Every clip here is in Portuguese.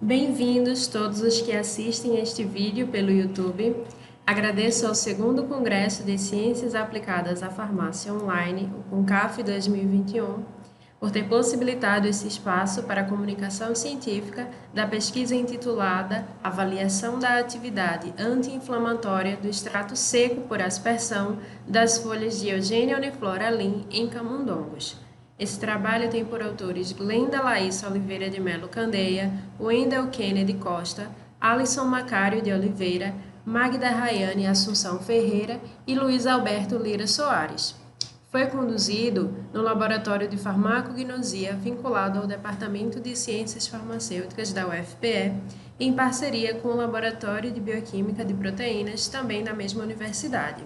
Bem-vindos todos os que assistem este vídeo pelo YouTube. Agradeço ao segundo Congresso de Ciências Aplicadas à Farmácia Online, o CONCAF 2021, por ter possibilitado esse espaço para a comunicação científica da pesquisa intitulada Avaliação da atividade anti-inflamatória do extrato seco por aspersão das folhas de Eugênia uniflora Linn em camundongos. Esse trabalho tem por autores Glenda Laís Oliveira de Melo Candeia, Wendel Kennedy Costa, Alisson Macário de Oliveira, Magda Rayane Assunção Ferreira e Luiz Alberto Lira Soares. Foi conduzido no Laboratório de Farmacognosia vinculado ao Departamento de Ciências Farmacêuticas da UFPE, em parceria com o Laboratório de Bioquímica de Proteínas, também da mesma universidade.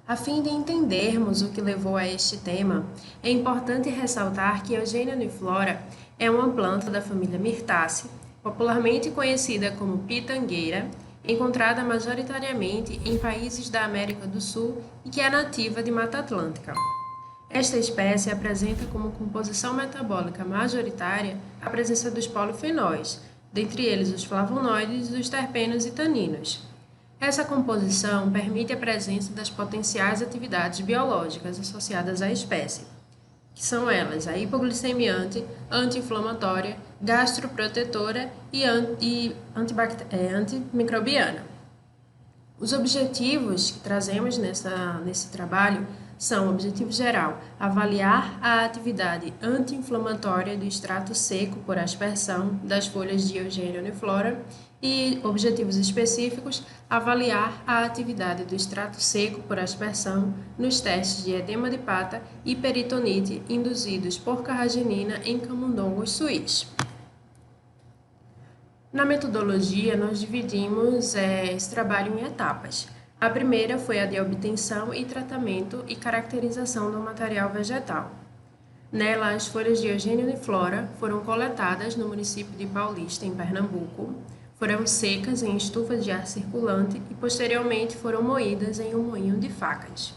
A fim de entendermos o que levou a este tema, é importante ressaltar que Eugênia uniflora é uma planta da família Myrtaceae, popularmente conhecida como pitangueira, encontrada majoritariamente em países da América do Sul e que é nativa de Mata Atlântica. Esta espécie apresenta como composição metabólica majoritária a presença dos polifenóis, dentre eles os flavonoides, os terpenos e taninos. Essa composição permite a presença das potenciais atividades biológicas associadas à espécie, que são elas a hipoglicemiante, anti-inflamatória, gastroprotetora e antimicrobiana. Os objetivos que trazemos nesse trabalho são: objetivo geral, avaliar a atividade anti-inflamatória do extrato seco por aspersão das folhas de Eugênia uniflora, e objetivos específicos, avaliar a atividade do extrato seco por aspersão nos testes de edema de pata e peritonite induzidos por carragenina em camundongos suís. Na metodologia, nós dividimos esse trabalho em etapas. A primeira foi a de obtenção e tratamento e caracterização do material vegetal. Nela, as folhas de Eugênia uniflora foram coletadas no município de Paulista, em Pernambuco, foram secas em estufas de ar circulante e posteriormente foram moídas em um moinho de facas.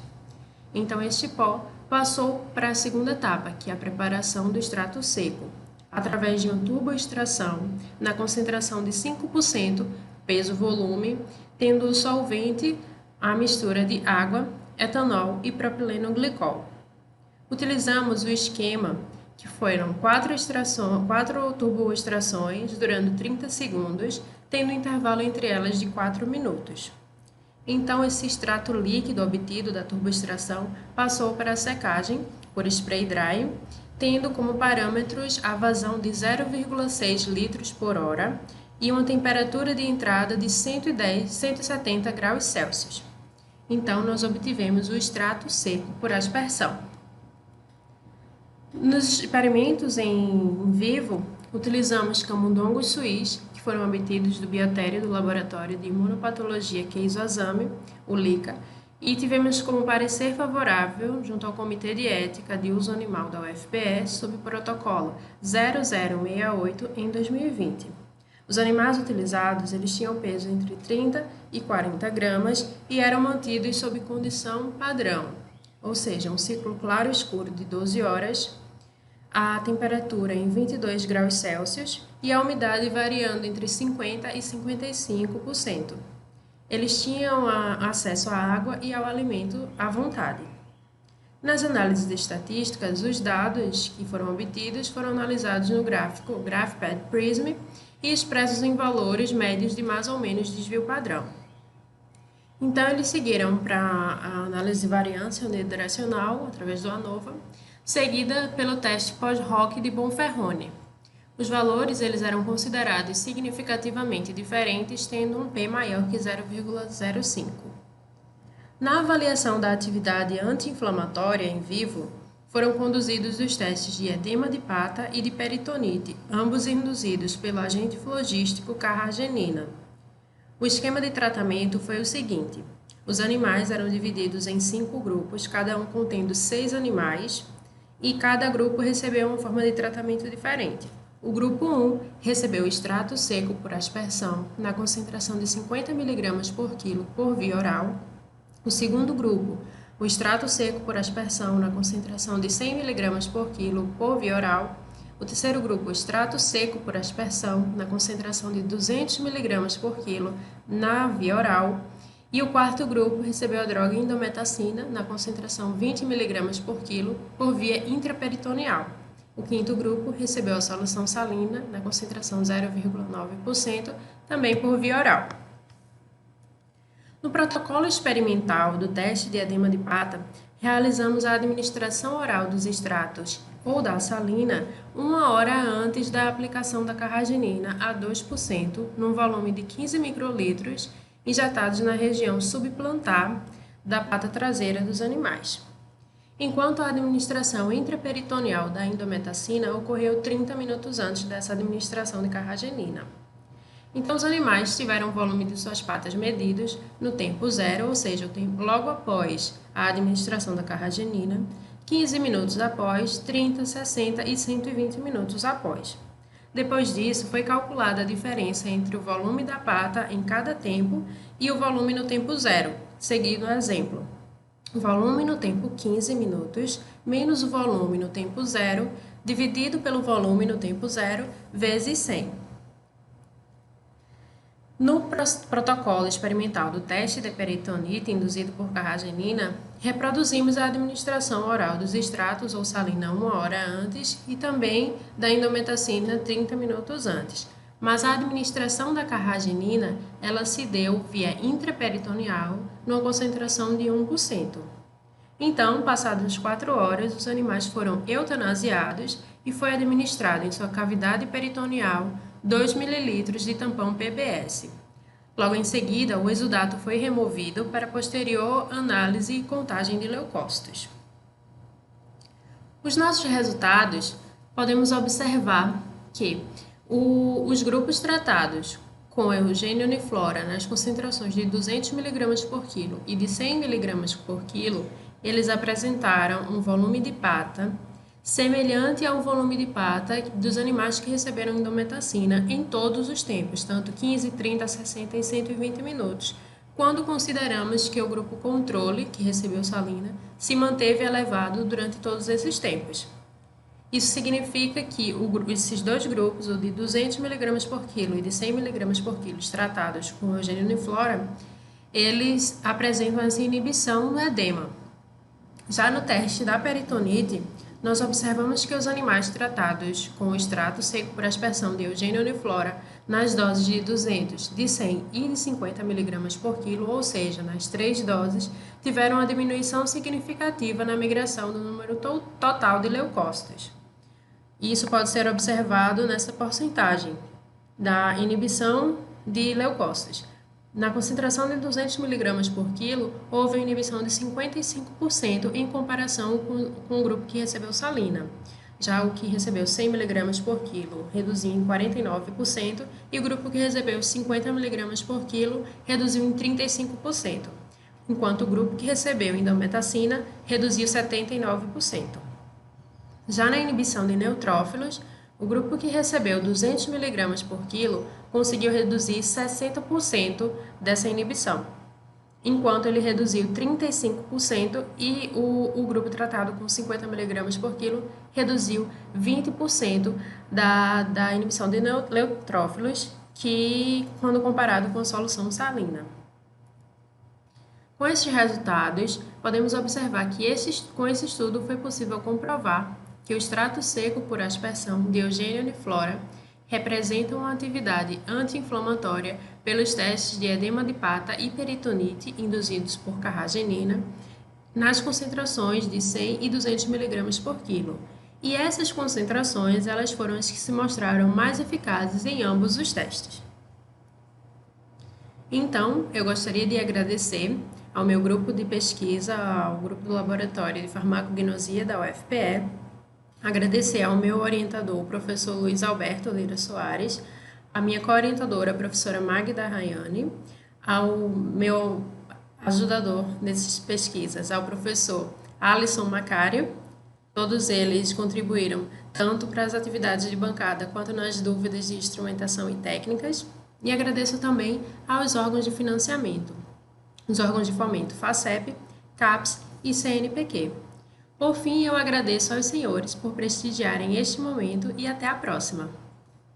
Então, este pó passou para a segunda etapa, que é a preparação do extrato seco, através de uma turboextração na concentração de 5% peso-volume, tendo o solvente a mistura de água, etanol e propileno-glicol. Utilizamos o esquema que foram 4 turboextrações durando 30 segundos, tendo um intervalo entre elas de 4 minutos. Então, esse extrato líquido obtido da turboextração passou para a secagem por spray drying, tendo como parâmetros a vazão de 0,6 litros por hora e uma temperatura de entrada de 170 graus Celsius. Então, nós obtivemos o extrato seco por aspersão. Nos experimentos em vivo, utilizamos camundongos suís, que foram obtidos do biotério do Laboratório de Imunopatologia Keizo Asami, o LICA, e tivemos como parecer favorável junto ao Comitê de Ética de Uso Animal da UFPE sob o protocolo 0068 em 2020. Os animais utilizados eles tinham peso entre 30 e 40 gramas e eram mantidos sob condição padrão, ou seja, um ciclo claro-escuro de 12 horas, a temperatura em 22 graus Celsius e a umidade variando entre 50% e 55%. Eles tinham acesso à água e ao alimento à vontade. Nas análises estatísticas, os dados que foram obtidos foram analisados no gráfico GraphPad Prism e expressos em valores médios de mais ou menos desvio padrão. Então, eles seguiram para a análise de variância unidirecional, através do ANOVA, seguida pelo teste pós-hoc de Bonferroni. Os valores eles eram considerados significativamente diferentes, tendo um P maior que 0,05. Na avaliação da atividade anti-inflamatória em vivo, foram conduzidos os testes de edema de pata e de peritonite, ambos induzidos pelo agente flogístico carragenina. O esquema de tratamento foi o seguinte: os animais eram divididos em 5 grupos, cada um contendo 6 animais, e cada grupo recebeu uma forma de tratamento diferente. O grupo 1 recebeu extrato seco por aspersão na concentração de 50 mg por quilo por via oral. O segundo grupo, o extrato seco por aspersão na concentração de 100 mg por quilo por via oral. O terceiro grupo, extrato seco por aspersão, na concentração de 200 mg por quilo na via oral. E o quarto grupo recebeu a droga indometacina, na concentração 20 mg por quilo, por via intraperitoneal. O quinto grupo recebeu a solução salina, na concentração 0,9%, também por via oral. No protocolo experimental do teste de edema de pata, realizamos a administração oral dos extratos ou da salina 1 hora antes da aplicação da carragenina a 2%, num volume de 15 microlitros, injetados na região subplantar da pata traseira dos animais. Enquanto a administração intraperitoneal da indometacina ocorreu 30 minutos antes dessa administração de carragenina. Então, os animais tiveram o volume de suas patas medidos no tempo zero, ou seja, o tempo logo após a administração da carragenina, 15 minutos após, 30, 60 e 120 minutos após. Depois disso, foi calculada a diferença entre o volume da pata em cada tempo e o volume no tempo zero, seguindo o exemplo. O volume no tempo 15 minutos menos o volume no tempo zero, dividido pelo volume no tempo zero, vezes 100. No protocolo experimental do teste de peritonite induzido por carragenina, reproduzimos a administração oral dos extratos ou salina 1 hora antes e também da indometacina 30 minutos antes. Mas a administração da carragenina, ela se deu via intraperitoneal, numa concentração de 1%. Então, passadas 4 horas, os animais foram eutanasiados e foi administrado em sua cavidade peritoneal 2 ml de tampão PBS. Logo em seguida, o exudato foi removido para posterior análise e contagem de leucócitos. Os nossos resultados, podemos observar que os grupos tratados com Eugênia uniflora nas concentrações de 200 mg por quilo e de 100 mg por quilo, eles apresentaram um volume de pata semelhante ao volume de pata dos animais que receberam indometacina em todos os tempos, tanto 15, 30, 60 e 120 minutos, quando consideramos que o grupo controle, que recebeu salina, se manteve elevado durante todos esses tempos. Isso significa que esses dois grupos, o de 200 mg por quilo e de 100 mg por quilo, tratados com Eugênia uniflora, eles apresentam essa inibição no edema. Já no teste da peritonite, nós observamos que os animais tratados com o extrato seco por aspersão de Eugênia uniflora nas doses de 200, de 100 e de 50 mg por quilo, ou seja, nas 3 doses, tiveram uma diminuição significativa na migração do número total de leucócitos. Isso pode ser observado nessa porcentagem da inibição de leucócitos. Na concentração de 200 mg por quilo, houve uma inibição de 55% em comparação com o grupo que recebeu salina. Já o que recebeu 100 mg por quilo reduziu em 49% e o grupo que recebeu 50 mg por quilo reduziu em 35%, enquanto o grupo que recebeu indometacina reduziu 79%. Já na inibição de neutrófilos, o grupo que recebeu 200 mg por quilo conseguiu reduzir 60% dessa inibição, enquanto ele reduziu 35% e o grupo tratado com 50 mg por quilo reduziu 20% da inibição de neutrófilos, que quando comparado com a solução salina. Com esses resultados, podemos observar que com esse estudo foi possível comprovar que o extrato seco por aspersão de Eugênia uniflora representa uma atividade anti-inflamatória pelos testes de edema de pata e peritonite induzidos por carragenina nas concentrações de 100 e 200 mg por quilo. E essas concentrações elas foram as que se mostraram mais eficazes em ambos os testes. Então, eu gostaria de agradecer ao meu grupo de pesquisa, ao grupo do Laboratório de Farmacognosia da UFPE, agradecer ao meu orientador, o professor Luiz Alberto Lira Soares, a minha co-orientadora, a professora Magda Rayane, ao meu ajudador nessas pesquisas, ao professor Alisson Macário. Todos eles contribuíram tanto para as atividades de bancada quanto nas dúvidas de instrumentação e técnicas. E agradeço também aos órgãos de financiamento, os órgãos de fomento FACEP, CAPES e CNPq. Por fim, eu agradeço aos senhores por prestigiarem este momento e até a próxima.